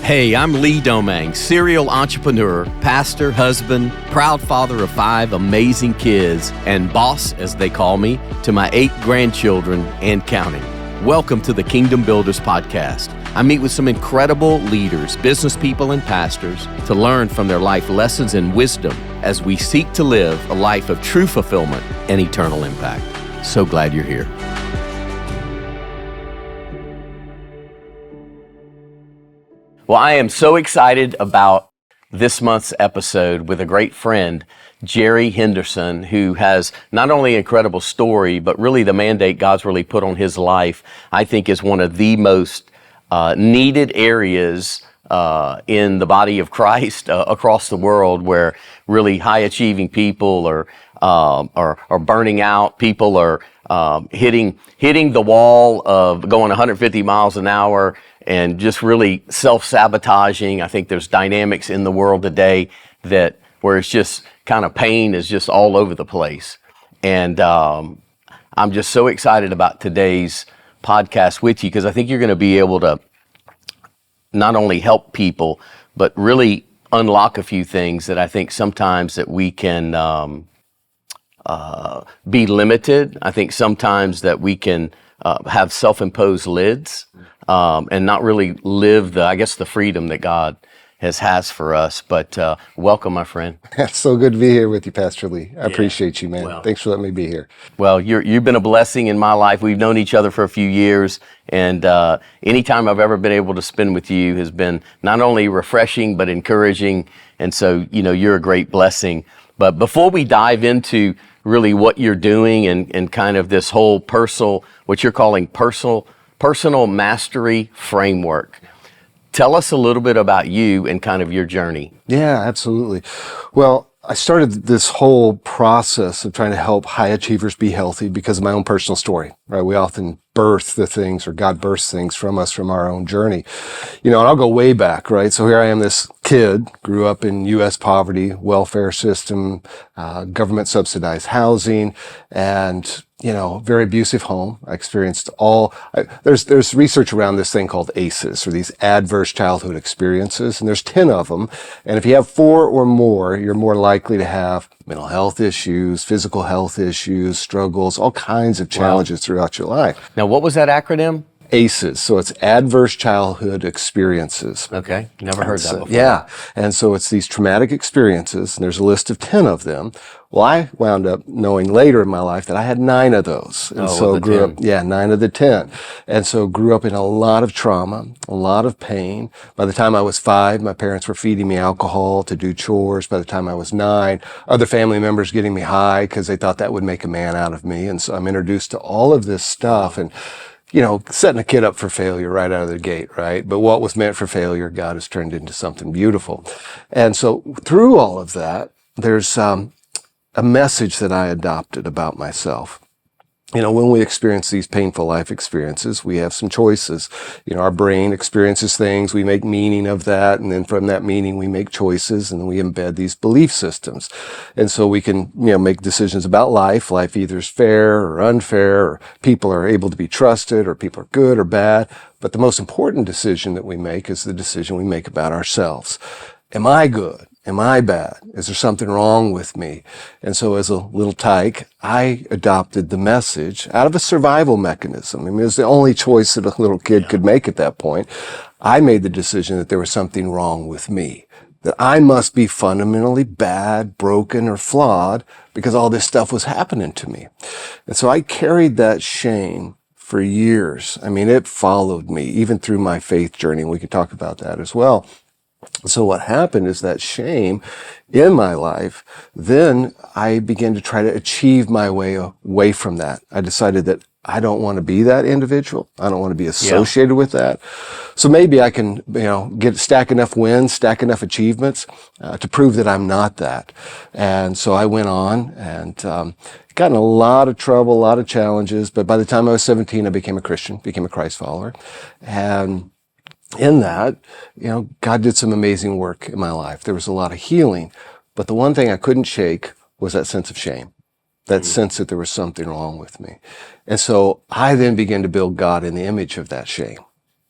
Hey, I'm Lee Domingue, serial entrepreneur, pastor, husband, proud father of 5 amazing kids, and boss, as they call me, to my 8 grandchildren and counting. Welcome to the Kingdom Builders podcast. I meet with some incredible leaders, business people, and pastors to learn from their life lessons and wisdom as we seek to live a life of true fulfillment and eternal impact. So glad you're here. Well, I am so excited about this month's episode with a great friend, Jerry Henderson, who has not only an incredible story, but really the mandate God's really put on his life, I think is one of the most needed areas in the body of Christ across the world, where really high-achieving people are burning out. People are hitting the wall of going 150 miles an hour and just really self-sabotaging. I think there's dynamics in the world today where it's just kind of pain is just all over the place. And I'm just so excited about today's podcast with you, because I think you're going to be able to not only help people, but really unlock a few things that I think sometimes that we can be limited. I think sometimes that we can have self-imposed lids and not really live the freedom that God has for us. But welcome, my friend. It's so good to be here with you, Pastor Lee. I appreciate you, man. Thanks for letting me be here. Well, you've been a blessing in my life. We've known each other for a few years, and any time I've ever been able to spend with you has been not only refreshing, but encouraging. And so, you're a great blessing. But before we dive into really what you're doing and kind of this whole what you're calling personal mastery framework, tell us a little bit about you and kind of your journey. Yeah, absolutely. Well, I started this whole process of trying to help high achievers be healthy because of my own personal story, right? We often birth the things, or God births things from us from our own journey. And I'll go way back, right? So here I am, this kid, grew up in U.S. poverty, welfare system, government subsidized housing, and very abusive home. I experienced there's research around this thing called ACEs, or these adverse childhood experiences, and there's 10 of them. And if you have 4 or more, you're more likely to have mental health issues, physical health issues, struggles, all kinds of challenges throughout your life. Now, what was that acronym? ACEs. So it's adverse childhood experiences. Okay. Never heard that before. Yeah. And so it's these traumatic experiences, and there's a list of 10 of them. Well, I wound up knowing later in my life that I had 9 of those. And so grew up, 9 of the 10. And so grew up in a lot of trauma, a lot of pain. By the time I was 5, my parents were feeding me alcohol to do chores. By the time I was 9, other family members getting me high because they thought that would make a man out of me. And so I'm introduced to all of this stuff, and setting a kid up for failure right out of the gate, right? But what was meant for failure, God has turned into something beautiful. And so through all of that, there's a message that I adopted about myself. When we experience these painful life experiences, we have some choices. Our brain experiences things, we make meaning of that, and then from that meaning we make choices, and we embed these belief systems. And so we can, make decisions about life. Life either is fair or unfair, or people are able to be trusted, or people are good or bad. But the most important decision that we make is the decision we make about ourselves. Am I good? Am I bad? Is there something wrong with me? And so as a little tyke, I adopted the message out of a survival mechanism. It was the only choice that a little kid could make at that point. I made the decision that there was something wrong with me, that I must be fundamentally bad, broken, or flawed because all this stuff was happening to me. And so I carried that shame for years. It followed me even through my faith journey, and we can talk about that as well. So what happened is that shame in my life, then I began to try to achieve my way away from that. I decided that I don't want to be that individual. I don't want to be associated with that. So maybe I can, stack enough wins, stack enough achievements to prove that I'm not that. And so I went on and got in a lot of trouble, a lot of challenges. But by the time I was 17, I became a Christian, became a Christ follower. And in that, God did some amazing work in my life. There was a lot of healing, but the one thing I couldn't shake was that sense of shame, that sense that there was something wrong with me. And so I then began to build God in the image of that shame,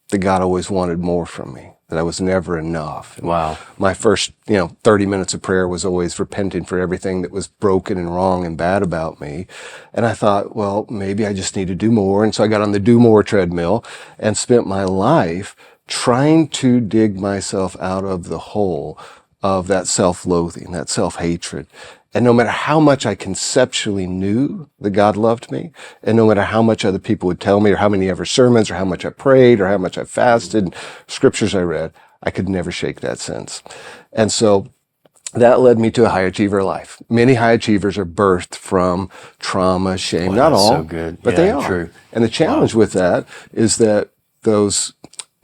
that God always wanted more from me, that I was never enough. And Wow. my first, 30 minutes of prayer was always repenting for everything that was broken and wrong and bad about me. And I thought, well, maybe I just need to do more. And so I got on the do more treadmill and spent my life trying to dig myself out of the hole of that self-loathing, that self-hatred. And no matter how much I conceptually knew that God loved me, and no matter how much other people would tell me, or how many ever sermons, or how much I prayed, or how much I fasted, scriptures I read, I could never shake that sense. And so that led me to a high achiever life. Many high achievers are birthed from trauma, shame. Well, not that's all, so good. but Yeah, they are. true. And the challenge with that is that those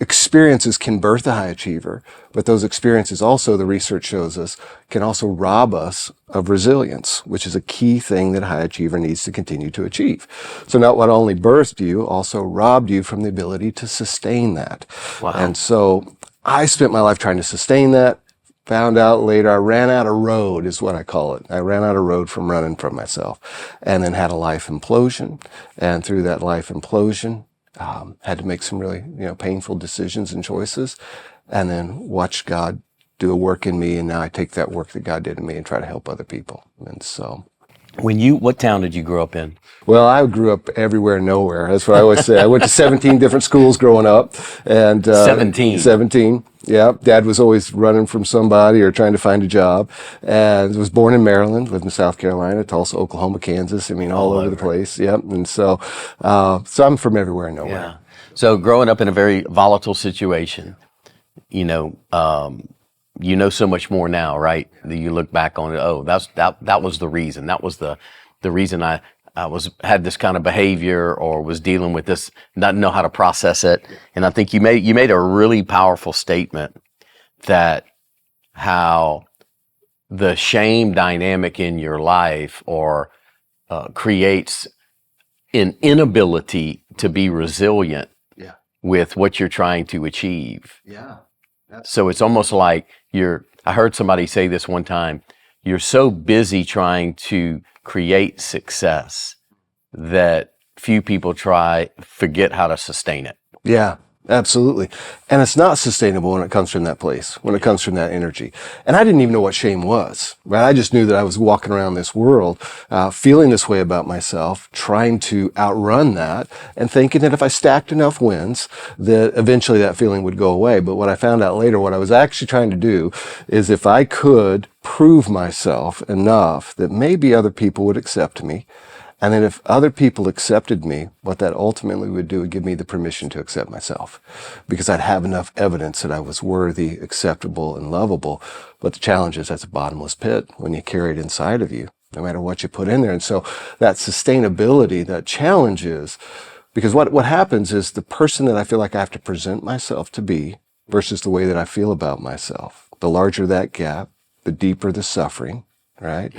experiences can birth a high achiever, but those experiences also, the research shows us, can also rob us of resilience, which is a key thing that a high achiever needs to continue to achieve. So not what only birthed you, also robbed you from the ability to sustain that. Wow. And so I spent my life trying to sustain that. Found out later I ran out of road, is what I call it. I ran out of road from running from myself, and then had a life implosion. And through that life implosion, had to make some really, painful decisions and choices, and then watch God do a work in me. And now I take that work that God did in me and try to help other people. And so, What town did you grow up in? well, I grew up everywhere and nowhere. That's what I always say. I went to 17 different schools growing up, and 17. 17. Yeah, Dad was always running from somebody or trying to find a job. And was born in Maryland, lived in South Carolina, Tulsa, Oklahoma, Kansas. I mean, all over the place. Yep. And so, so I'm from everywhere and nowhere. Yeah. So growing up in a very volatile situation, you know so much more now, right? That you look back on it. Oh, that was the reason. That was the reason I had this kind of behavior, or was dealing with this, not know how to process it. And I think you made a really powerful statement that how the shame dynamic in your life or creates an inability to be resilient with what you're trying to achieve. Yeah. So it's almost like I heard somebody say this one time, you're so busy trying to create success that few people forget how to sustain it. Yeah, absolutely. And it's not sustainable when it comes from that place, when it comes from that energy. And I didn't even know what shame was, right? I just knew that I was walking around this world, feeling this way about myself, trying to outrun that, and thinking that if I stacked enough wins, that eventually that feeling would go away. But what I found out later, what I was actually trying to do is, if I could prove myself enough that maybe other people would accept me, and then if other people accepted me, what that ultimately would do would give me the permission to accept myself, because I'd have enough evidence that I was worthy, acceptable, and lovable. But the challenge is, that's a bottomless pit when you carry it inside of you, no matter what you put in there. And so that sustainability, that challenge is, because what happens is, the person that I feel like I have to present myself to be versus the way that I feel about myself, the larger that gap, the deeper the suffering, right?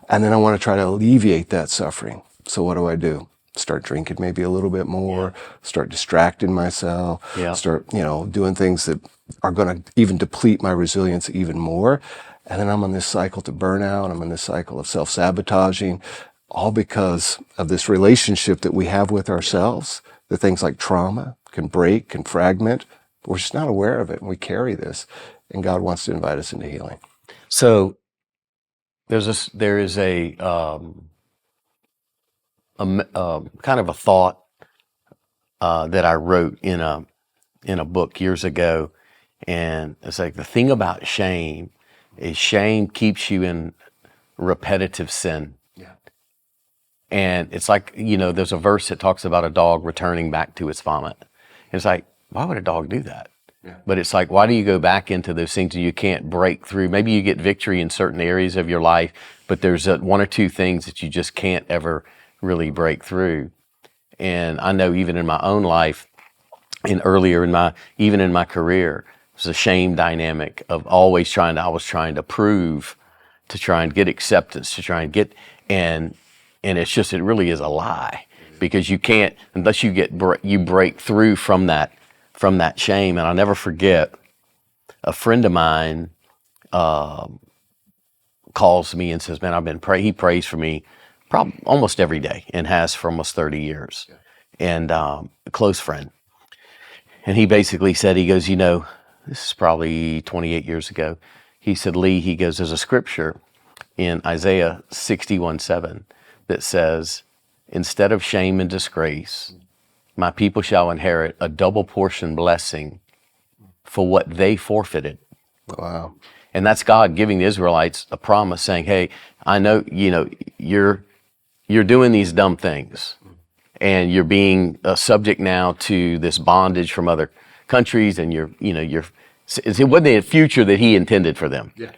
And then I want to try to alleviate that suffering. So what do? Start drinking maybe a little bit more, start distracting myself, start, doing things that are going to even deplete my resilience even more. And then I'm on this cycle to burnout. I'm on this cycle of self-sabotaging, all because of this relationship that we have with ourselves, that things like trauma can break, can fragment. We're just not aware of it, and we carry this. And God wants to invite us into healing. So there is a kind of a thought that I wrote in a book years ago, and it's like, the thing about shame is shame keeps you in repetitive sin. Yeah. And it's like, there's a verse that talks about a dog returning back to its vomit. And it's like, why would a dog do that? Yeah. But it's like, why do you go back into those things that you can't break through? Maybe you get victory in certain areas of your life, but there's one or two things that you just can't ever really break through. And I know even in my own life, and earlier even in my career, it was a shame dynamic of I was trying to prove, to try and get acceptance, to try and get, and it's just, it really is a lie, because you can't, unless you break through from that shame. And I'll never forget, a friend of mine calls me and says, man, he prays for me almost every day, and has for almost 30 years. And a close friend. And he basically said, he goes, this is probably 28 years ago. He said, Lee, he goes, there's a scripture in Isaiah 61:7 that says, instead of shame and disgrace, my people shall inherit a double portion blessing for what they forfeited. Wow. And that's God giving the Israelites a promise saying, hey, I know, you're doing these dumb things and you're being subject now to this bondage from other countries, and it wasn't a future that he intended for them. Yeah.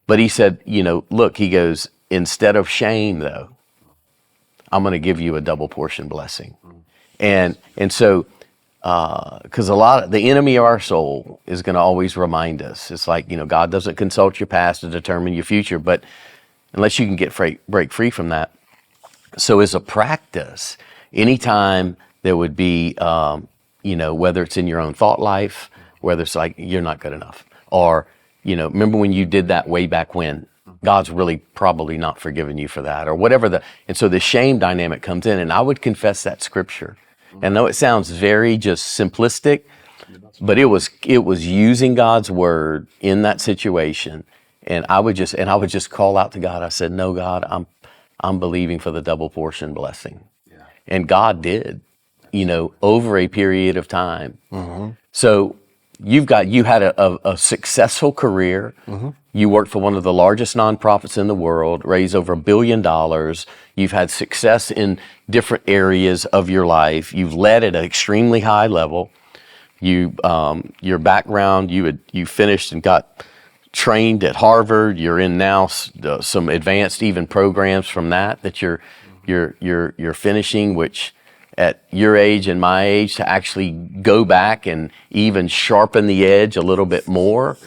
But he said, look, he goes, instead of shame though, I'm going to give you a double portion blessing. And so, because the enemy of our soul is going to always remind us. It's like, God doesn't consult your past to determine your future, but unless you can break free from that. So as a practice, anytime there would be, whether it's in your own thought life, whether it's like, you're not good enough, or, remember when you did that way back when, God's really probably not forgiven you for that, or whatever and so the shame dynamic comes in, and I would confess that scripture. And I know it sounds very just simplistic, but it was using God's word in that situation. And I would just call out to God. I said, no, God, I'm believing for the double portion blessing. Yeah. And God did, over a period of time. Mm-hmm. So you had a successful career. Mm-hmm. You worked for one of the largest nonprofits in the world, raised over $1 billion. You've had success in different areas of your life. You've led at an extremely high level. Your background, you finished and got trained at Harvard. You're in now some advanced even programs from that you're finishing, which at your age and my age to actually go back and even sharpen the edge a little bit more.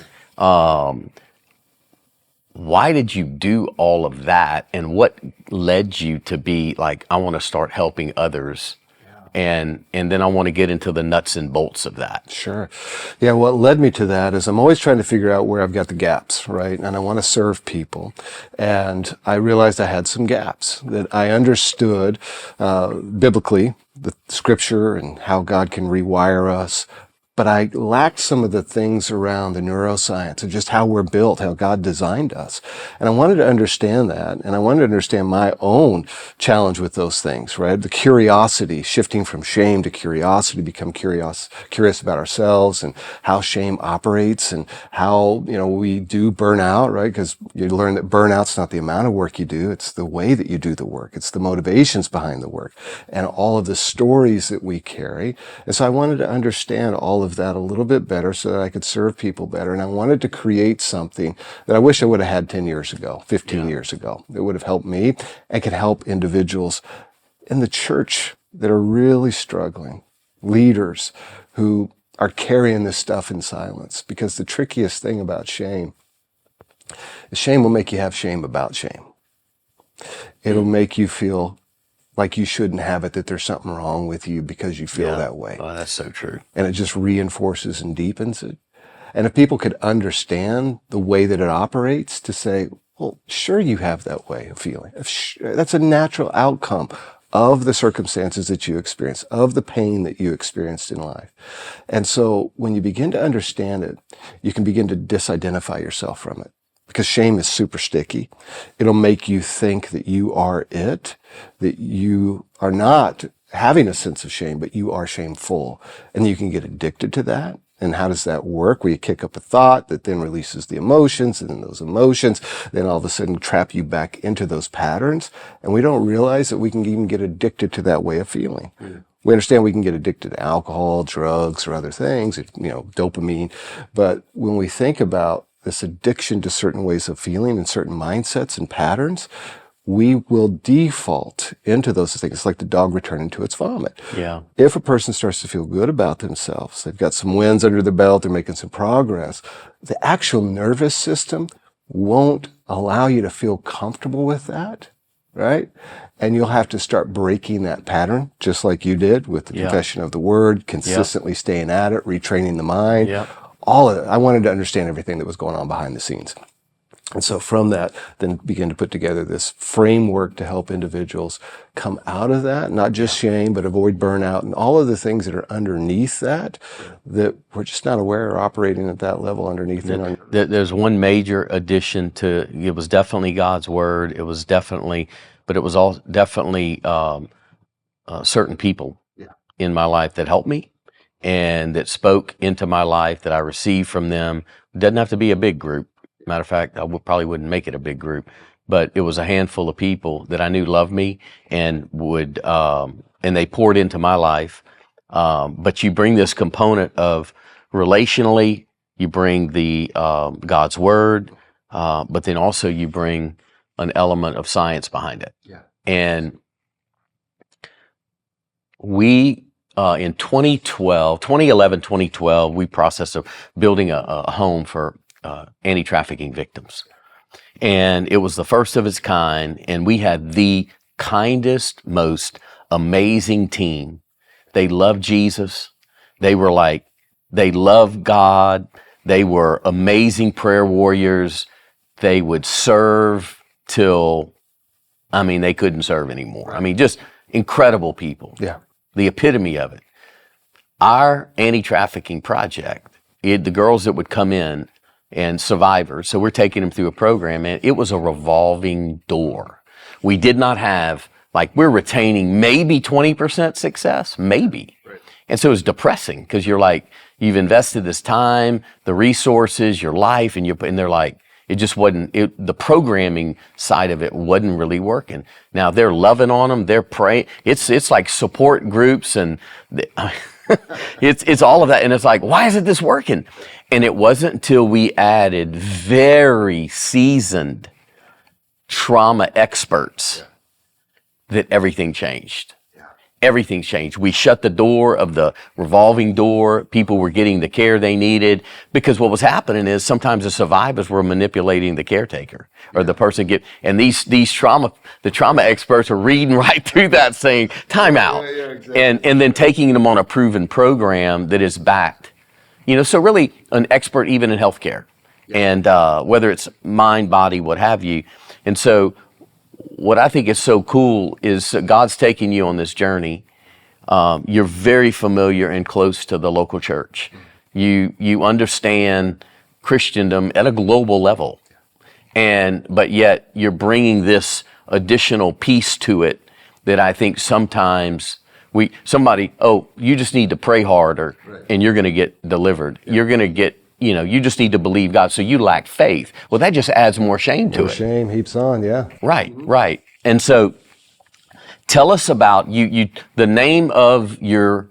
Why did you do all of that, and what led you to be like, I want to start helping others? And then I want to get into the nuts and bolts of that. Sure. Yeah, what led me to that is I'm always trying to figure out where I've got the gaps, right? And I want to serve people. And I realized I had some gaps, that I understood biblically, the scripture and how God can rewire us. But I lacked some of the things around the neuroscience and just how we're built, how God designed us. And I wanted to understand that. And I wanted to understand my own challenge with those things, right? The curiosity, shifting from shame to curiosity, become curious about ourselves and how shame operates and how, we do burn out, right? Because you learn that burnout's not the amount of work you do. It's the way that you do the work. It's the motivations behind the work and all of the stories that we carry. And so I wanted to understand all of that a little bit better so that I could serve people better. And I wanted to create something that I wish I would have had 10 years ago, 15 years ago. It would have helped me and could help individuals in the church that are really struggling, leaders who are carrying this stuff in silence. Because the trickiest thing about shame is shame will make you have shame about shame. It'll make you feel like you shouldn't have it, that there's something wrong with you because you feel that way. Oh, that's so true. And it just reinforces and deepens it. And if people could understand the way that it operates, to say, well, sure, you have that way of feeling. That's a natural outcome of the circumstances that you experience, of the pain that you experienced in life. And so when you begin to understand it, you can begin to disidentify yourself from it. Because shame is super sticky. It'll make you think that you are it, that you are not having a sense of shame, but you are shameful. And you can get addicted to that. And how does that work? Where you kick up a thought that then releases the emotions, and then those emotions then all of a sudden trap you back into those patterns. And we don't realize that we can even get addicted to that way of feeling. Mm. We understand we can get addicted to alcohol, drugs, or other things, dopamine. But when we think about this addiction to certain ways of feeling and certain mindsets and patterns, we will default into those things. It's like the dog returning to its vomit. Yeah. If a person starts to feel good about themselves, they've got some wins under their belt, they're making some progress, the actual nervous system won't allow you to feel comfortable with that, right? And you'll have to start breaking that pattern, just like you did with the confession of the word, consistently staying at it, retraining the mind. Yeah. All of it. I wanted to understand everything that was going on behind the scenes. And so from that, then begin to put together this framework to help individuals come out of that, not just shame, but avoid burnout and all of the things that are underneath that, that we're just not aware are operating at that level underneath. There's one major addition to, it was definitely God's word. It was definitely, but it was all definitely certain people in my life that helped me and that spoke into my life that I received from them. It doesn't have to be a big group. Matter of fact, probably wouldn't make it a big group, but it was a handful of people that I knew loved me and would, and they poured into my life. But you bring this component of relationally, you bring the God's word, but then also you bring an element of science behind it. Yeah. And we, in 2011, 2012, we processed of building a home for anti-trafficking victims. And it was the first of its kind, and we had the kindest, most amazing team. They loved Jesus. They loved God. They were amazing prayer warriors. They would serve till, they couldn't serve anymore. Just incredible people. Yeah. The epitome of it. Our anti-trafficking project, the girls that would come in, and survivors. So we're taking them through a program, and it was a revolving door. We did not have, we're retaining maybe 20% success, maybe. Right. And so it was depressing because you've invested this time, the resources, your life, and they're like, it just wasn't, the programming side of it wasn't really working. Now they're loving on them, they're praying. It's like support groups and it's all of that. And it's like, why isn't this working? And it wasn't until we added very seasoned trauma experts that everything changed. Everything changed. We shut the door of the revolving door. People were getting the care they needed because what was happening is sometimes the survivors were manipulating the caretaker or the person and the trauma experts are reading right through that saying, time out. Exactly. And then taking them on a proven program that is backed. So really an expert even in healthcare and whether it's mind, body, what have you. And so what I think is so cool is God's taking you on this journey. You're very familiar and close to the local church. You understand Christendom at a global level. But yet you're bringing this additional piece to it that I think sometimes you just need to pray harder and you're going to get delivered. Yeah. You're going to get, you just need to believe God. So you lack faith. Well, that just adds more shame to it. Shame heaps on, yeah. Right, right. And so tell us about the name of your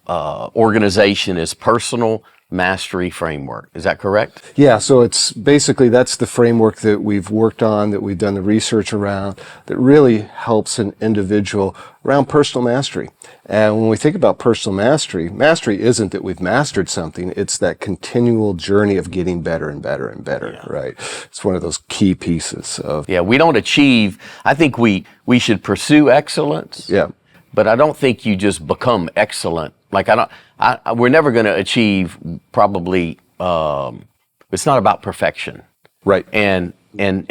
organization is Personal Mastery Framework. Is that correct? Yeah, so it's basically, that's the framework that we've worked on, that we've done the research around, that really helps an individual around personal mastery. And when we think about personal mastery, mastery isn't that we've mastered something, it's that continual journey of getting better and better and better, right? It's one of those key pieces of... Yeah, we don't achieve, I think we should pursue excellence. Yeah. But I don't think you just become excellent. We're never going to achieve probably, it's not about perfection. Right. And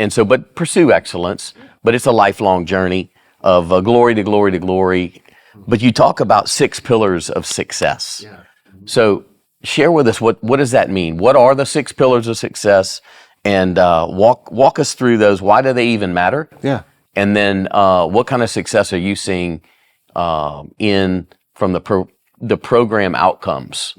so, but pursue excellence, but it's a lifelong journey of glory to glory to glory. But you talk about 6 pillars of success. Yeah. So share with us, what does that mean? What are the 6 pillars of success? And walk us through those. Why do they even matter? Yeah. And then what kind of success are you seeing from the program outcomes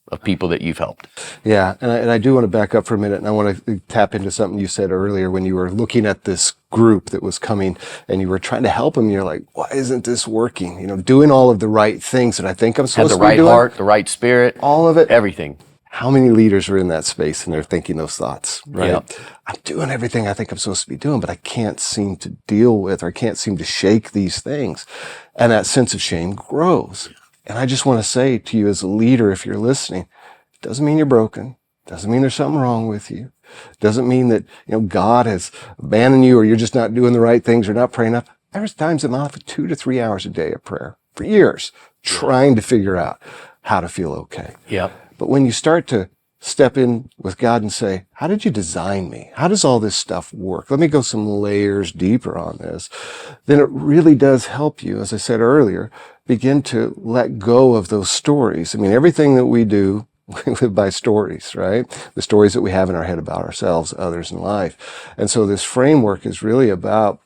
of people that you've helped? Yeah, and I do want to back up for a minute, and I want to tap into something you said earlier when you were looking at this group that was coming and you were trying to help them. You're like, why isn't this working? Doing all of the right things that I think I'm supposed to be doing. Had the right heart, the right spirit. All of it. Everything. How many leaders are in that space and they're thinking those thoughts, right? Yep. I'm doing everything I think I'm supposed to be doing, but I can't seem to deal with, or I can't seem to shake these things. And that sense of shame grows. And I just want to say to you as a leader, if you're listening, it doesn't mean you're broken. It doesn't mean there's something wrong with you. It doesn't mean that, God has abandoned you or you're just not doing the right things or not praying enough. There's times in my life of 2 to 3 hours a day of prayer for years, trying to figure out how to feel okay. Yep. But when you start to step in with God and say, how did you design me? How does all this stuff work? Let me go some layers deeper on this. Then it really does help you, as I said earlier, begin to let go of those stories. I mean, everything that we do, we live by stories, right? The stories that we have in our head about ourselves, others, and life. And so this framework is really about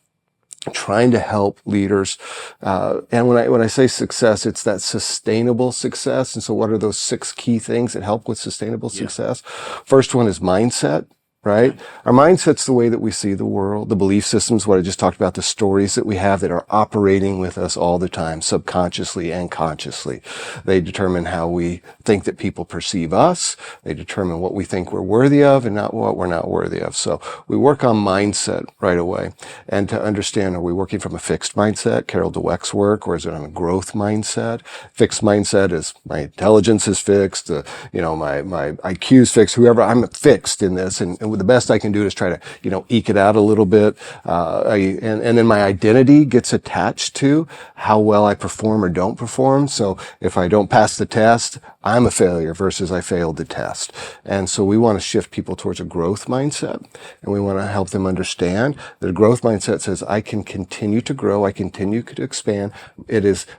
trying to help leaders. And when I say success, it's that sustainable success. And so what are those 6 key things that help with sustainable success? First one is mindset. Right? Our mindset's the way that we see the world, the belief systems, what I just talked about, the stories that we have that are operating with us all the time, subconsciously and consciously. They determine how we think that people perceive us. They determine what we think we're worthy of and not what we're not worthy of. So we work on mindset right away. And to understand, are we working from a fixed mindset, Carol Dweck's work, or is it on a growth mindset? Fixed mindset is my intelligence is fixed, my IQ's fixed, whoever, I'm fixed in this. And the best I can do is try to, eke it out a little bit. And then my identity gets attached to how well I perform or don't perform. So if I don't pass the test, I'm a failure versus I failed the test. And so we want to shift people towards a growth mindset, and we want to help them understand that a growth mindset says, I can continue to grow. I continue to expand.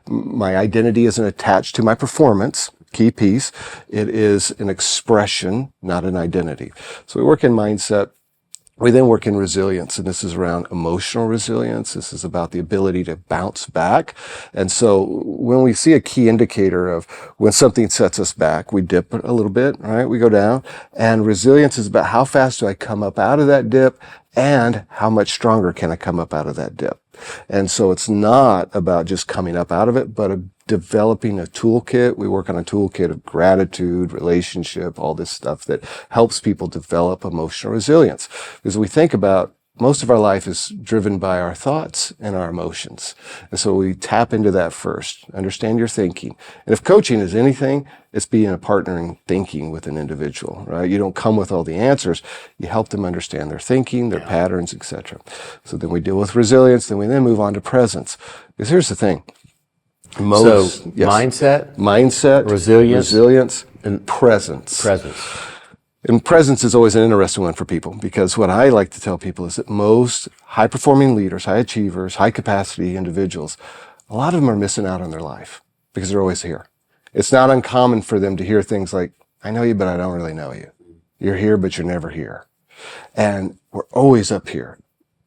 My identity isn't attached to my performance. Key piece. It is an expression, not an identity. So we work in mindset. We then work in resilience, and this is around emotional resilience. This is about the ability to bounce back. And so when we see a key indicator of when something sets us back, we dip a little bit, right? We go down. And resilience is about how fast do I come up out of that dip and how much stronger can I come up out of that dip. And so it's not about just coming up out of it, but developing a toolkit. We work on a toolkit of gratitude, relationship, all this stuff that helps people develop emotional resilience. Because we think about most of our life is driven by our thoughts and our emotions. And so we tap into that first. Understand your thinking. And if coaching is anything, it's being a partner in thinking with an individual, right? You don't come with all the answers. You help them understand their thinking, their patterns, etc. So then we deal with resilience, then we move on to presence. Because here's the thing. Mindset, resilience, and presence. And presence is always an interesting one for people, because what I like to tell people is that most high-performing leaders, high achievers, high-capacity individuals, a lot of them are missing out on their life because they're always here. It's not uncommon for them to hear things like, I know you, but I don't really know you. You're here, but you're never here. And we're always up here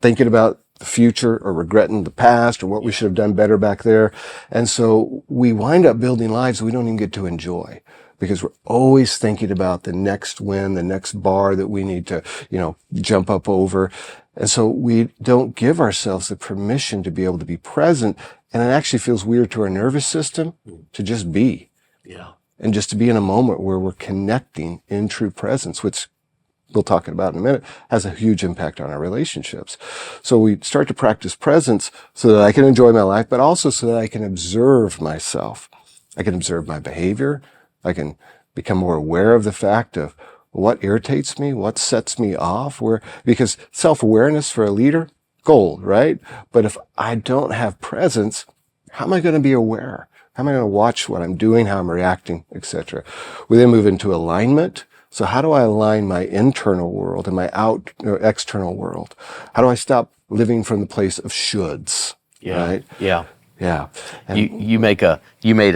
thinking about the future or regretting the past or what we should have done better back there. And so we wind up building lives we don't even get to enjoy, because we're always thinking about the next win, the next bar that we need to, jump up over. And so we don't give ourselves the permission to be able to be present. And it actually feels weird to our nervous system to just be. Yeah. And just to be in a moment where we're connecting in true presence, which we'll talk about in a minute, has a huge impact on our relationships. So we start to practice presence so that I can enjoy my life, but also so that I can observe myself. I can observe my behavior. I can become more aware of the fact of what irritates me, what sets me off, because self-awareness for a leader, gold, right? But if I don't have presence, how am I going to be aware? How am I going to watch what I'm doing, how I'm reacting, etc.? We then move into alignment. So how do I align my internal world and my external world? How do I stop living from the place of shoulds? Yeah. Right? Yeah. Yeah. And You made a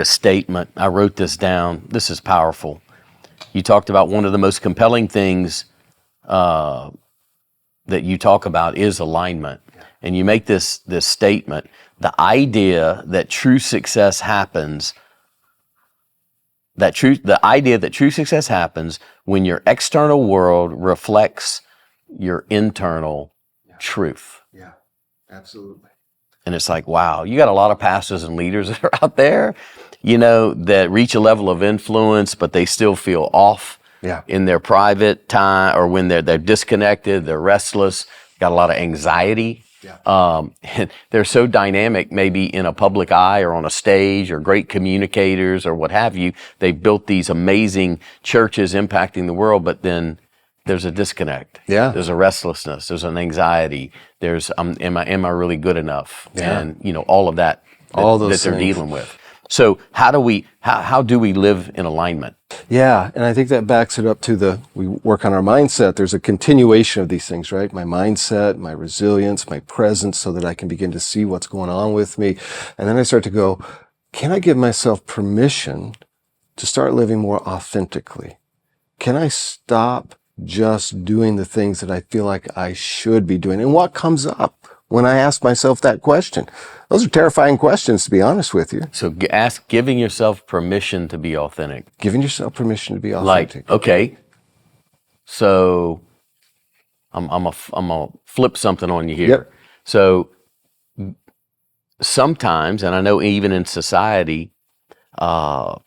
statement. I wrote this down. This is powerful. You talked about one of the most compelling things that you talk about is alignment. And you make this statement, the idea that true success happens when your external world reflects your internal truth. Yeah, absolutely. And it's like, wow, you got a lot of pastors and leaders that are out there, that reach a level of influence, but they still feel off in their private time, or when they're disconnected, they're restless, got a lot of anxiety. Yeah. And they're so dynamic, maybe in a public eye or on a stage, or great communicators or what have you. They've built these amazing churches impacting the world, but then there's a disconnect. Yeah. There's a restlessness. There's an anxiety. There's, am I really good enough? Yeah. And, all of that all those that they're things. dealing with. So how do we live in alignment? Yeah, and I think that backs it up to we work on our mindset. There's a continuation of these things, right? My mindset, my resilience, my presence, so that I can begin to see what's going on with me. And then I start to go, can I give myself permission to start living more authentically? Can I stop just doing the things that I feel like I should be doing? And what comes up when I ask myself that question? Those are terrifying questions, to be honest with you. So giving yourself permission to be authentic. Giving yourself permission to be authentic. Like, okay, so I'm gonna flip something on you here. Yep. So sometimes, and I know even in society, I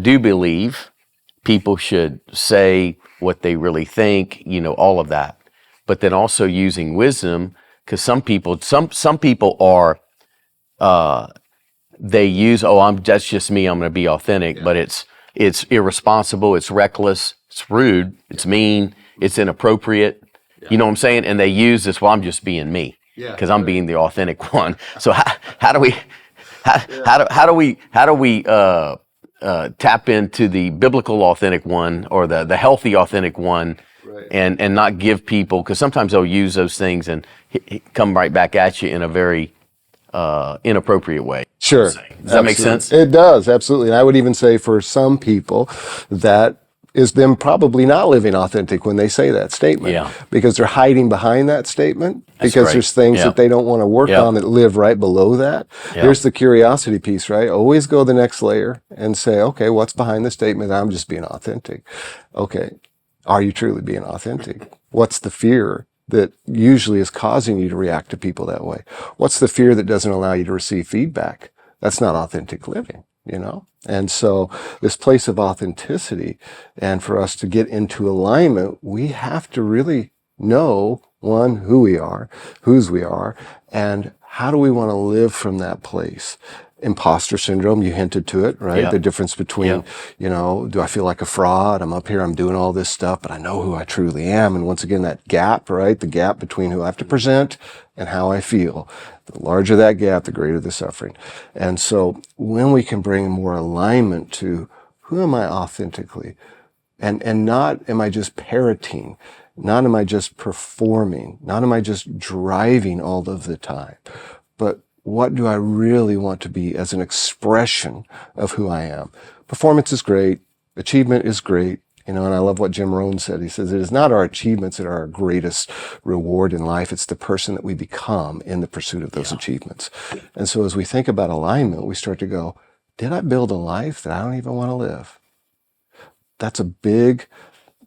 do believe people should say what they really think, all of that. But then also using wisdom, because some people are, they use, that's just me, I'm going to be authentic, yeah. But it's irresponsible, it's reckless, it's rude, it's mean, it's inappropriate. Yeah. You know what I'm saying? And they use this, I'm just being me, because I'm being the authentic one. So how do we tap into the biblical authentic one, or the healthy authentic one, right, and not give people, because sometimes they'll use those things and come right back at you in a very inappropriate way. Sure. Does that make sense? It does, absolutely. And I would even say for some people that is them probably not living authentic when they say that statement. Yeah. Because they're hiding behind that statement. That's because right. There's things that they don't want to work on that live right below that. There's the curiosity piece, right? Always go the next layer and say, okay, what's behind the statement? I'm just being authentic. Okay. Are you truly being authentic? What's the fear that usually is causing you to react to people that way? What's the fear that doesn't allow you to receive feedback? That's not authentic living, And so this place of authenticity, and for us to get into alignment, we have to really know, one, who we are, whose we are, and how do we want to live from that place. Imposter syndrome, you hinted to it, right? Yep. The difference between, do I feel like a fraud? I'm up here, I'm doing all this stuff, but I know who I truly am. And once again, that gap, right? The gap between who I have to present and how I feel. The larger that gap, the greater the suffering. And so when we can bring more alignment to who am I authentically, and not am I just parroting, not am I just performing, not am I just driving all of the time, but what do I really want to be as an expression of who I am? Performance is great. Achievement is great. And I love what Jim Rohn said. He says, it is not our achievements that are our greatest reward in life. It's the person that we become in the pursuit of those achievements. And so as we think about alignment, we start to go, did I build a life that I don't even want to live? That's a big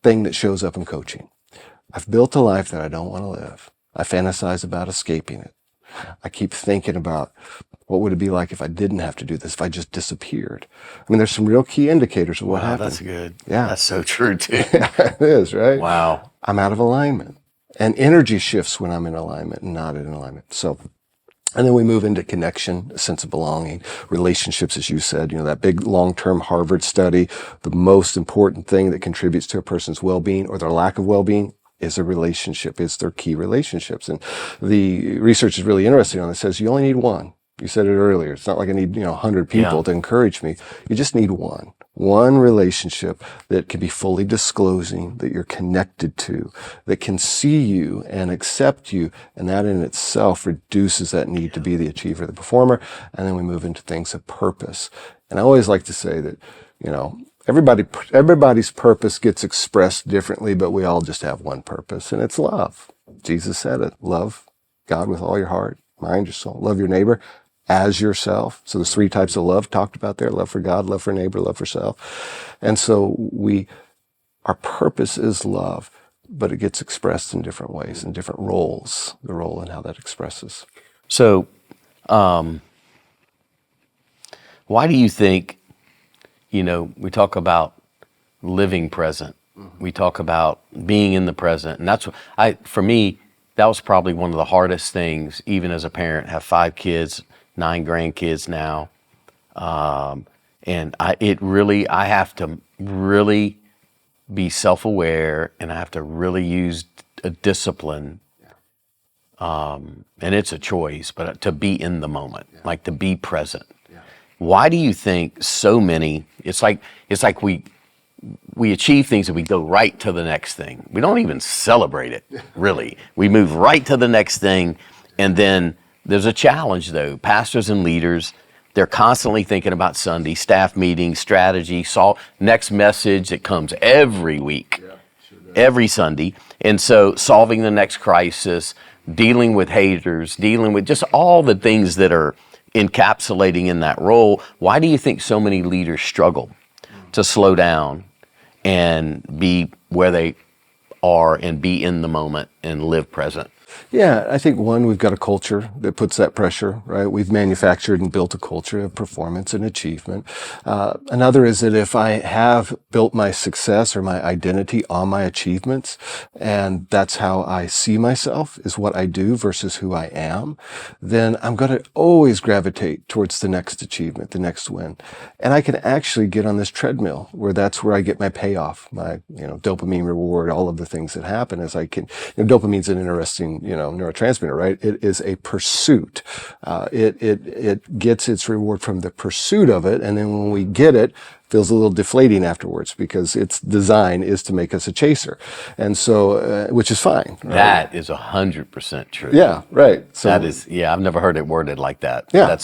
thing that shows up in coaching. I've built a life that I don't want to live. I fantasize about escaping it. I keep thinking about what would it be like if I didn't have to do this, if I just disappeared. I mean, there's some real key indicators of what happened. That's good. Yeah. That's so true, too. Yeah, it is, right? Wow. I'm out of alignment. And energy shifts when I'm in alignment and not in alignment. So, and then we move into connection, a sense of belonging, relationships, as you said, that big long-term Harvard study, the most important thing that contributes to a person's well-being or their lack of well-being is a relationship, is their key relationships. And the research is really interesting on it. It says you only need one. You said it earlier. It's not like I need, 100 people to encourage me. You just need one relationship that can be fully disclosing, that you're connected to, that can see you and accept you. And that in itself reduces that need to be the achiever, the performer. And then we move into things of purpose. And I always like to say that, everybody's purpose gets expressed differently, but we all just have one purpose, and it's love. Jesus said it. Love God with all your heart, mind, your soul. Love your neighbor as yourself. So there's 3 types of love talked about there: love for God, love for neighbor, love for self. And so our purpose is love, but it gets expressed in different ways, in different roles, the role and how that expresses. So, why do you think, we talk about living present. We talk about being in the present. And that's for me, that was probably one of the hardest things, even as a parent. Have 5 kids, 9 grandkids now. And I have to really be self-aware, and I have to really use a discipline. And it's a choice, but to be in the moment, like to be present. Why do you think so many, it's like we achieve things and we go right to the next thing. We don't even celebrate it, really. We move right to the next thing, and then there's a challenge, though. Pastors and leaders, they're constantly thinking about Sunday, staff meetings, strategy, next message that comes every week, every Sunday. And so solving the next crisis, dealing with haters, dealing with just all the things that are encapsulating in that role. Why do you think so many leaders struggle to slow down and be where they are and be in the moment and live present? Yeah, I think one, we've got a culture that puts that pressure, right? We've manufactured and built a culture of performance and achievement. Another is that if I have built my success or my identity on my achievements, and that's how I see myself, is what I do versus who I am, then I'm going to always gravitate towards the next achievement, the next win. And I can actually get on this treadmill where that's where I get my payoff, my, dopamine reward, all of the things that happen as I can, dopamine's an interesting, neurotransmitter, right? It is a pursuit. It gets its reward from the pursuit of it. And then when we get it, feels a little deflating afterwards because its design is to make us a chaser. And so, which is fine. Right? That is 100% true. Yeah, right. So that is, I've never heard it worded like that. Yeah.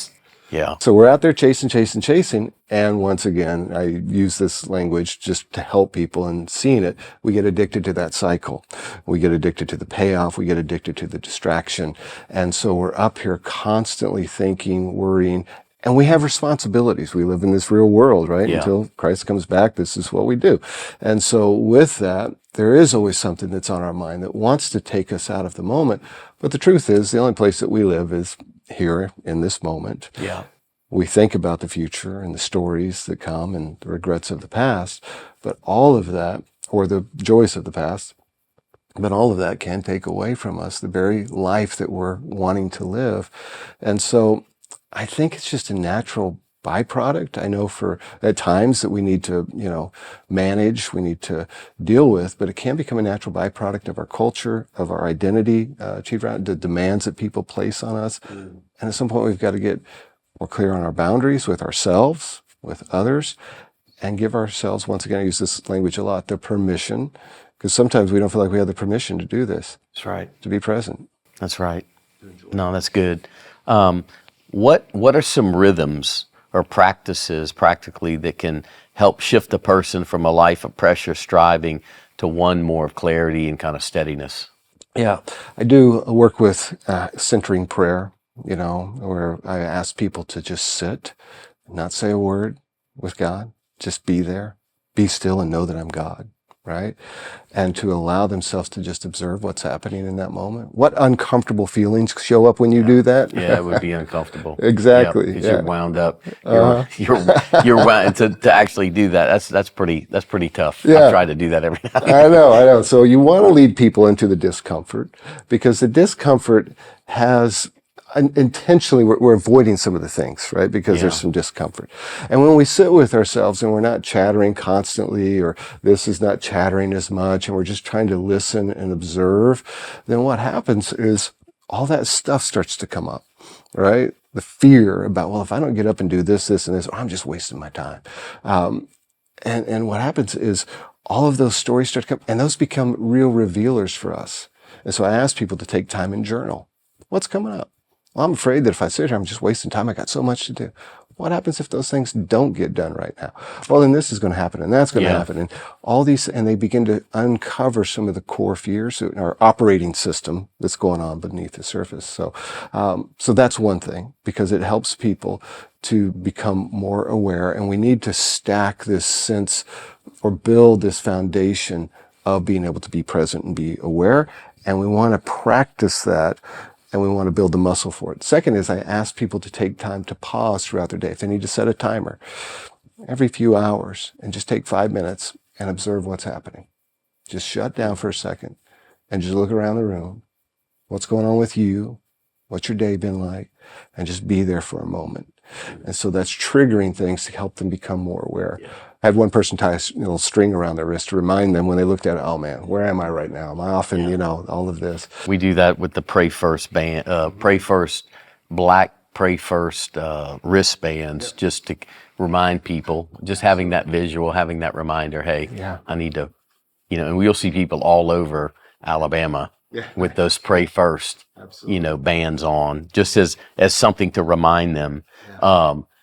Yeah. So we're out there chasing. And once again, I use this language just to help people and seeing it, we get addicted to that cycle. We get addicted to the payoff. We get addicted to the distraction. And so we're up here constantly thinking, worrying, and we have responsibilities. We live in this real world, right? Yeah. Until Christ comes back, this is what we do. And so with that, there is always something that's on our mind that wants to take us out of the moment. But the truth is, the only place that we live is here in this moment. Yeah. We think about the future and the stories that come and the regrets of the past, but all of that, or the joys of the past, but all of that can take away from us the very life that we're wanting to live. And so I think it's just a natural byproduct. I know for at times that we need to, manage, we need to deal with, but it can become a natural byproduct of our culture, of our identity, achieved around the demands that people place on us. And at some point we've got to get more clear on our boundaries with ourselves, with others, and give ourselves, once again, I use this language a lot, the permission, because sometimes we don't feel like we have the permission to do this. That's right. To be present. That's right. No, that's good. What are some rhythms or practices practically that can help shift a person from a life of pressure, striving, to one more of clarity and kind of steadiness? Yeah, I do work with centering prayer, where I ask people to just sit, not say a word with God, just be there, be still and know that I'm God. Right? And to allow themselves to just observe what's happening in that moment. What uncomfortable feelings show up when you do that? Yeah, it would be uncomfortable. Exactly. Yep, you're wound up. You're wound to actually do that. That's pretty tough. Yeah. I try to do that every now and then. I know. So you want to lead people into the discomfort because the discomfort has intentionally we're avoiding some of the things, right? Because there's some discomfort. And when we sit with ourselves and we're not chattering constantly, or this is not chattering as much, and we're just trying to listen and observe, then what happens is all that stuff starts to come up, right? The fear about, well, if I don't get up and do this, and this, I'm just wasting my time. And what happens is all of those stories start to come, and those become real revealers for us. And so I ask people to take time and journal. What's coming up? Well, I'm afraid that if I sit here, I'm just wasting time. I got so much to do. What happens if those things don't get done right now? Well, then this is going to happen, and that's going to happen, and all these, and they begin to uncover some of the core fears in our operating system that's going on beneath the surface. So, so that's one thing, because it helps people to become more aware, and we need to stack this sense or build this foundation of being able to be present and be aware, and we want to practice that. And we want to build the muscle for it. Second is I ask people to take time to pause throughout their day. If they need to set a timer every few hours and just take 5 minutes and observe what's happening. Just shut down for a second and just look around the room. What's going on with you? What's your day been like? And just be there for a moment. And so that's triggering things to help them become more aware. Yeah. I had one person tie a little string around their wrist to remind them when they looked at it, oh man, where am I right now? Am I off in, all of this? We do that with the Pray First band, Pray First Black pray first wristbands just to remind people, just having that visual, having that reminder, hey, I need to, and we'll see people all over Alabama with those pray first, bands on, just as something to remind them.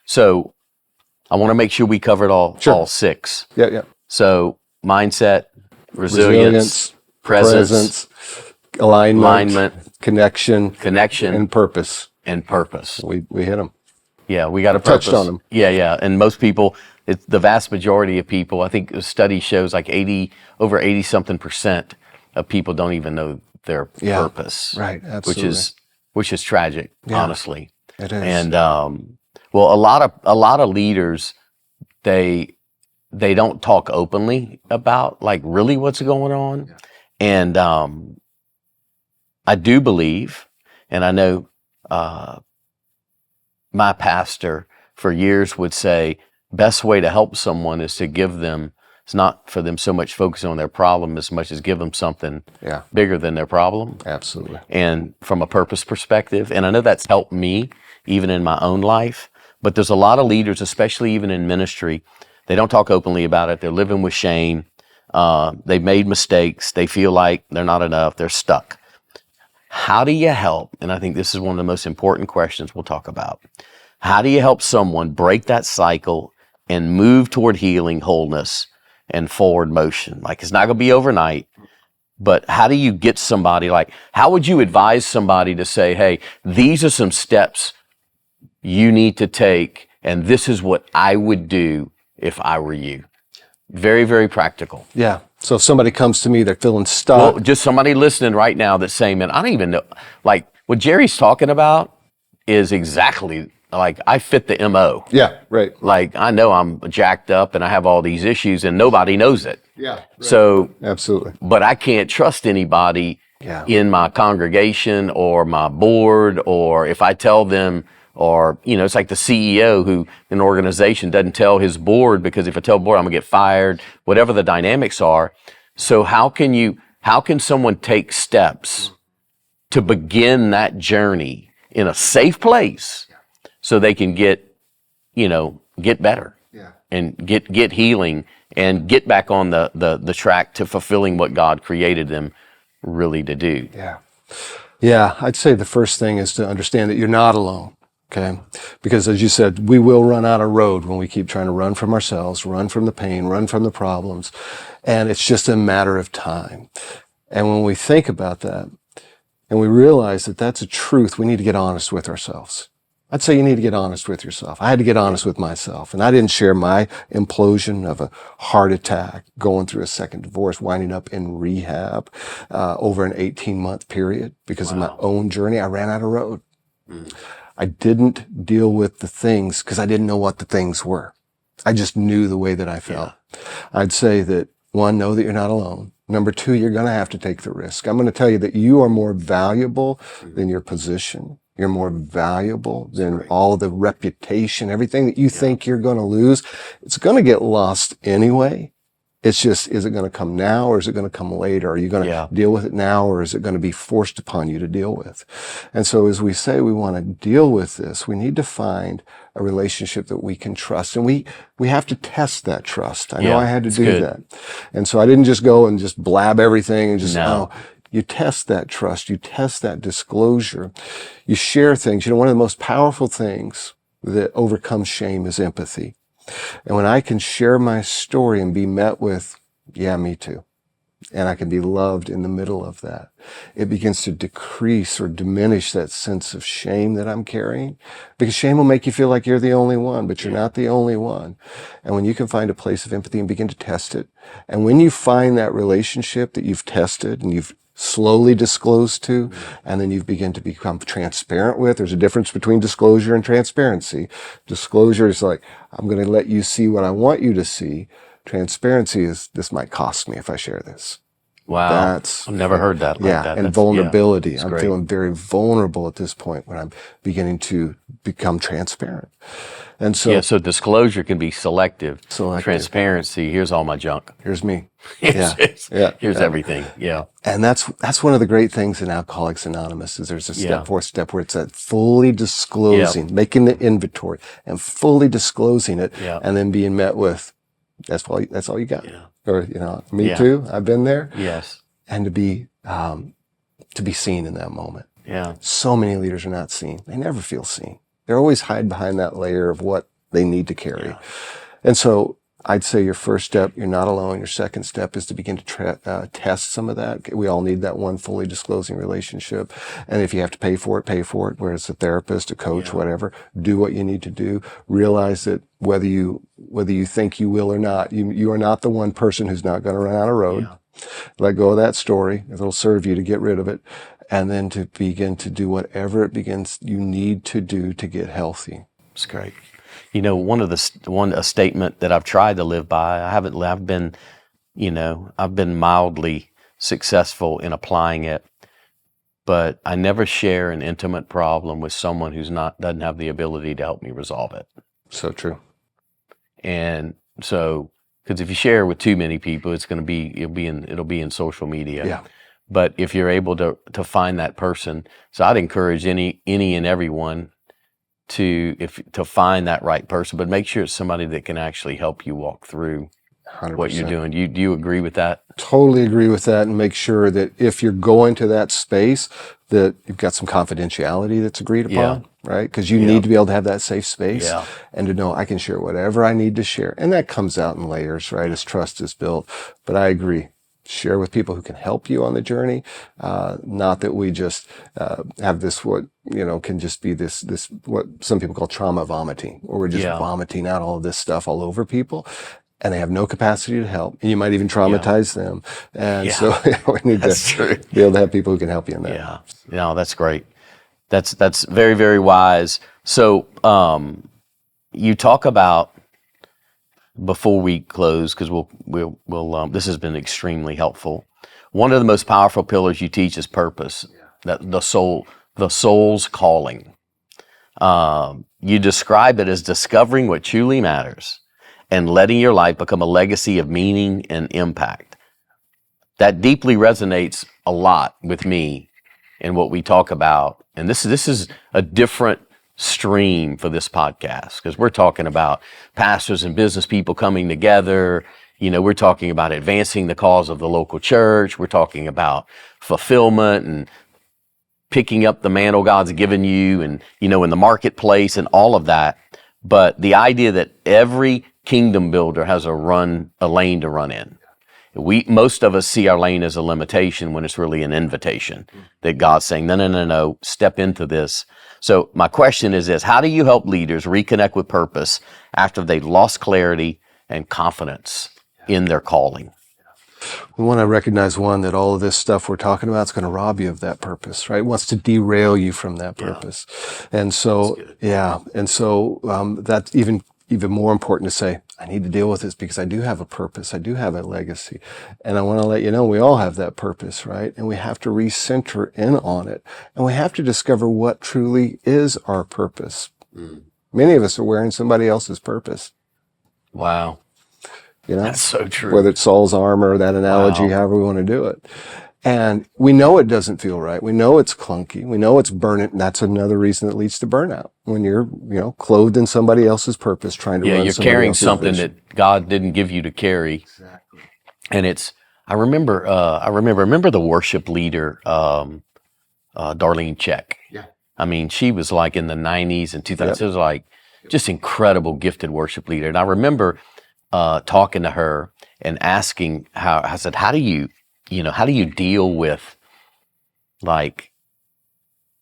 So I want to make sure we covered all 6. Yeah. So mindset, resilience, presence, alignment, connection, and purpose. We hit them. Yeah, we got a purpose. Touched on them. Yeah. And most people, the vast majority of people, I think the study shows like over 80-something% of people don't even know their purpose. Right, absolutely. Which is tragic, honestly. It is. And well, a lot of leaders, they don't talk openly about like really what's going on. And I do believe, and I know my pastor for years would say, best way to help someone is to give them, it's not for them so much focusing on their problem as much as give them something bigger than their problem. Absolutely. And from a purpose perspective, and I know that's helped me even in my own life, but there's a lot of leaders, especially even in ministry, they don't talk openly about it. They're living with shame. They've made mistakes. They feel like they're not enough. They're stuck. How do you help? And I think this is one of the most important questions we'll talk about. How do you help someone break that cycle and move toward healing, wholeness, and forward motion? Like, it's not going to be overnight, but how do you get somebody, like, how would you advise somebody to say, hey, these are some steps you need to take, and this is what I would do if I were you? Very, very practical. Yeah. So if somebody comes to me, they're feeling stuck. Well, just somebody listening right now that's saying, man, I don't even know, like, what Jerry's talking about is exactly, like, I fit the MO. Yeah, right. Like, I know I'm jacked up and I have all these issues and nobody knows it. Yeah. Right. So, absolutely. But I can't trust anybody in my congregation or my board, or if I tell them, or, it's like the CEO who an organization doesn't tell his board, because if I tell the board, I'm gonna get fired, whatever the dynamics are. So how can someone take steps to begin that journey in a safe place so they can get better and get healing and get back on the track to fulfilling what God created them really to do? Yeah, I'd say the first thing is to understand that you're not alone. Okay. Because as you said, we will run out of road when we keep trying to run from ourselves, run from the pain, run from the problems. And it's just a matter of time. And when we think about that and we realize that that's a truth, we need to get honest with ourselves. I'd say you need to get honest with yourself. I had to get honest with myself. And I didn't share my implosion of a heart attack, going through a second divorce, winding up in rehab over an 18-month period because of my own journey. I ran out of road. I didn't deal with the things because I didn't know what the things were. I just knew the way that I felt. I'd say that, one, know that you're not alone. Number two, you're going to have to take the risk. I'm going to tell you that you are more valuable than your position. You're more valuable than all the reputation, everything that you think you're going to lose. It's going to get lost anyway. It's just, is it going to come now or is it going to come later? Are you going to deal with it now or is it going to be forced upon you to deal with? And so as we say we want to deal with this, we need to find a relationship that we can trust. And we have to test that trust. I know I had to do that. And so I didn't just go and just blab everything and just, you test that trust. You test that disclosure. You share things. One of the most powerful things that overcomes shame is empathy. And when I can share my story and be met with, me too, and I can be loved in the middle of that, it begins to decrease or diminish that sense of shame that I'm carrying, because shame will make you feel like you're the only one, but you're not the only one. And when you can find a place of empathy and begin to test it, and when you find that relationship that you've tested and you've slowly disclosed to, and then you begin to become transparent with. There's a difference between disclosure and transparency. Disclosure is like, I'm going to let you see what I want you to see. Transparency is, this might cost me if I share this. Wow. I've never heard that like that. And vulnerability. That's I'm great. feeling very vulnerable at this point when I'm beginning to become transparent. And so, so disclosure can be selective. Selective. Transparency, here's all my junk. here's me. Here's everything. Yeah. And that's one of the great things in Alcoholics Anonymous is there's a fourth step where it's that fully disclosing, making the inventory and fully disclosing it, and then being met with, that's all you got. Yeah. Or, me too, I've been there. Yes. And to be seen in that moment. Yeah. So many leaders are not seen. They never feel seen. They're always hide behind that layer of what they need to carry. Yeah. And so I'd say your first step, you're not alone. Your second step is to begin to test some of that. We all need that one fully disclosing relationship. And if you have to pay for it, whether it's a therapist, a coach, whatever, do what you need to do. Realize that whether you think you will or not, you are not the one person who's not going to run out of road. Yeah. Let go of that story. It'll serve you to get rid of it. And then to begin to do whatever you need to do to get healthy. It's great. A statement that I've tried to live by, I've been mildly successful in applying it, but I never share an intimate problem with someone doesn't have the ability to help me resolve it. So true. And so, because if you share with too many people, it'll be in social media. Yeah. But if you're able to find that person, so I'd encourage any and everyone to find that right person, but make sure it's somebody that can actually help you walk through 100%. What you're doing. Do you agree with that? Totally agree with that, and make sure that if you're going to that space, that you've got some confidentiality that's agreed upon, right? Because you need to be able to have that safe space and to know I can share whatever I need to share. And that comes out in layers, right, as trust is built. But I agree. Share with people who can help you on the journey. Not that we just have this can just be this what some people call trauma vomiting, or we're just vomiting out all of this stuff all over people, and they have no capacity to help, and you might even traumatize them. And so we need to be able to have people who can help you in that. Yeah, no, that's great. That's very, very wise. So you talk about, before we close, because we'll this has been extremely helpful. One of the most powerful pillars you teach is purpose, that the soul's calling. You describe it as discovering what truly matters and letting your life become a legacy of meaning and impact. That deeply resonates a lot with me in what we talk about. And this is a different stream for this podcast, because we're talking about pastors and business people coming together. We're talking about advancing the cause of the local church. We're talking about fulfillment and picking up the mantle God's given you, and in the marketplace and all of that. But the idea that every kingdom builder has a lane to run in. Most of us see our lane as a limitation when it's really an invitation that God's saying, no, step into this. So my question is this: how do you help leaders reconnect with purpose after they've lost clarity and confidence in their calling? We want to recognize, that all of this stuff we're talking about is going to rob you of that purpose, right? It wants to derail you from that purpose. And so, that's even more important to say, I need to deal with this because I do have a purpose. I do have a legacy. And I want to let you know we all have that purpose, right? And we have to recenter in on it. And we have to discover what truly is our purpose. Many of us are wearing somebody else's purpose. Wow. That's so true. Whether it's Saul's armor or that analogy, however we want to do it. And we know it doesn't feel right. We know it's clunky. We know it's burnout. And that's another reason that leads to burnout. When you're, clothed in somebody else's purpose, trying to run you're carrying something vision that God didn't give you to carry. Exactly. And I remember the worship leader, Darlene Check. Yeah. I mean, she was like in the 90s and 2000s. It was like just incredible, gifted worship leader. And I remember talking to her and asking I said, how do you deal with like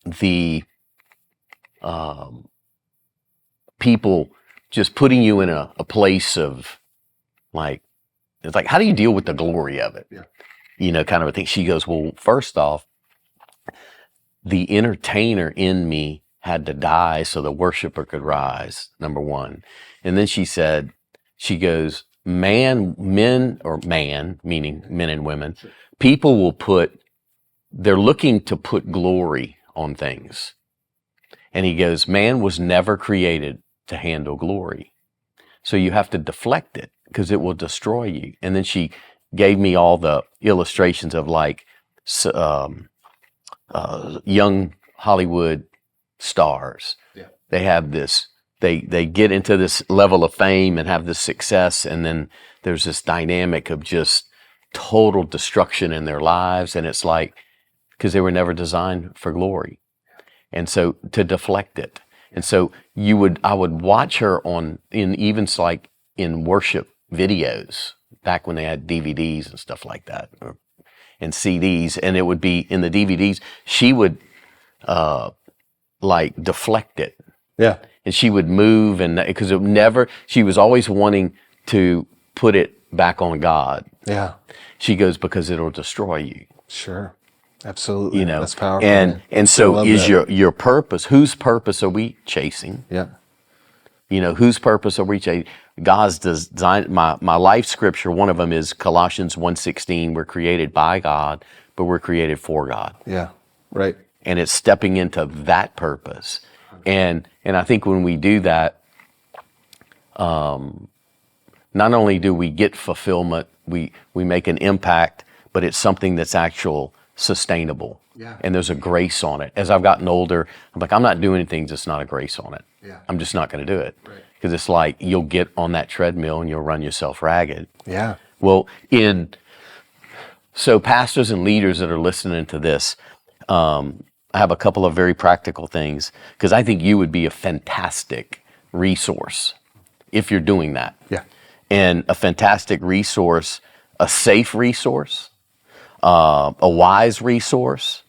the people just putting you in a place of like, it's like, how do you deal with the glory of it? Kind of a thing. She goes, well, first off, the entertainer in me had to die so the worshiper could rise, number one. And then she goes, men, meaning men and women, people will they're looking to put glory on things. And he goes, man was never created to handle glory. So you have to deflect it because it will destroy you. And then she gave me all the illustrations of like young Hollywood stars. Yeah. They have this, they get into this level of fame and have this success. And then there's this dynamic of just total destruction in their lives. And it's like, because they were never designed for glory. And so to deflect it. And so I would watch her in worship videos back when they had DVDs and stuff like that, and CDs, and it would be in the DVDs, she would like deflect it. Yeah. And she would move, and because she was always wanting to put it back on God. Yeah. She goes, because it'll destroy you. Sure. Absolutely. That's powerful. And so is your purpose, whose purpose are we chasing? Yeah. Whose purpose are we chasing? God's design, my life scripture, one of them is Colossians 1:16. We're created by God, but we're created for God. Yeah. Right. And it's stepping into that purpose. And I think when we do that, not only do we get fulfillment, we make an impact, but it's something that's sustainable. Yeah. And there's a grace on it. As I've gotten older, I'm like, I'm not doing anything that's not a grace on it. Yeah. I'm just not going to do it. Right. Because it's like you'll get on that treadmill and you'll run yourself ragged. Yeah. Well, so pastors and leaders that are listening to this, I have a couple of very practical things, because I think you would be a fantastic resource if you're doing that. Yeah. And a fantastic resource, a safe resource, a wise resource.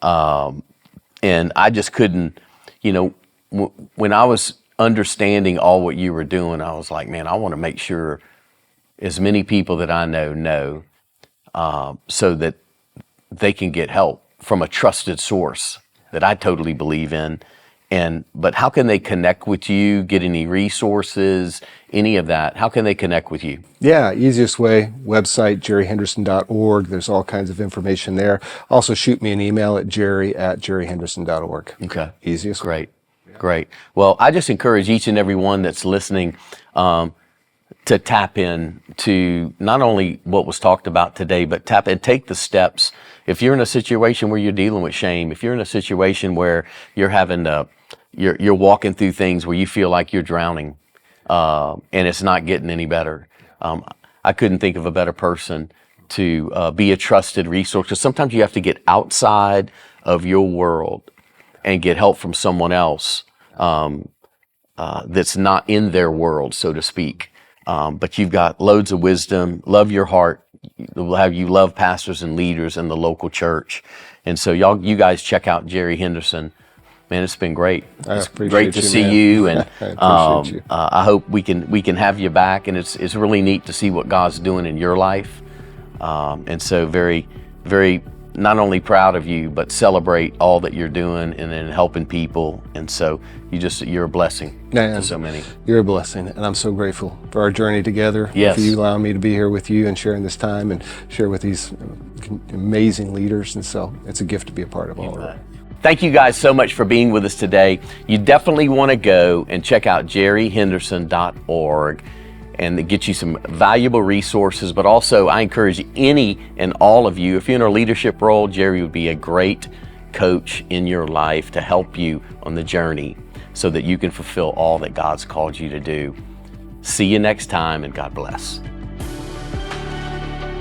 And I just couldn't, when I was understanding all what you were doing, I was like, man, I want to make sure as many people that I know, so that they can get help from a trusted source that I totally believe in. But how can they connect with you, get any resources, any of that? How can they connect with you? Yeah, easiest way, website, jerryhenderson.org. There's all kinds of information there. Also shoot me an email at jerry@jerryhenderson.org. Okay. Easiest way. Great. Well, I just encourage each and every one that's listening to tap in to not only what was talked about today, but tap and take the steps. If you're in a situation where you're dealing with shame, if you're in a situation where you're having you're walking through things where you feel like you're drowning, and it's not getting any better, I couldn't think of a better person to be a trusted resource. Because sometimes you have to get outside of your world and get help from someone else that's not in their world, so to speak. But you've got loads of wisdom, love your heart, you love pastors and leaders in the local church. And so you guys check out Jerry Henderson. Man, it's been great. It's great to see you, and I hope we can have you back. And it's really neat to see what God's doing in your life. And so very, very not only proud of you, but celebrate all that you're doing and then helping people. And so you're a blessing to so many. You're a blessing, and I'm so grateful for our journey together. Yes. For you allowing me to be here with you and sharing this time and share with these amazing leaders. And so it's a gift to be a part of all of it. Thank you guys so much for being with us today. You definitely want to go and check out jerryhenderson.org and get you some valuable resources. But also, I encourage any and all of you, if you're in a leadership role, Jerry would be a great coach in your life to help you on the journey so that you can fulfill all that God's called you to do. See you next time, and God bless.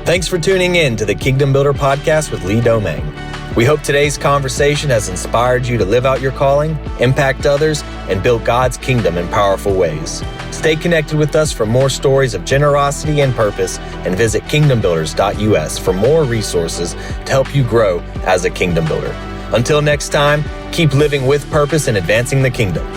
Thanks for tuning in to the Kingdom Builder Podcast with Lee Domingue. We hope today's conversation has inspired you to live out your calling, impact others, and build God's kingdom in powerful ways. Stay connected with us for more stories of generosity and purpose, and visit kingdombuilders.us for more resources to help you grow as a kingdom builder. Until next time, keep living with purpose and advancing the kingdom.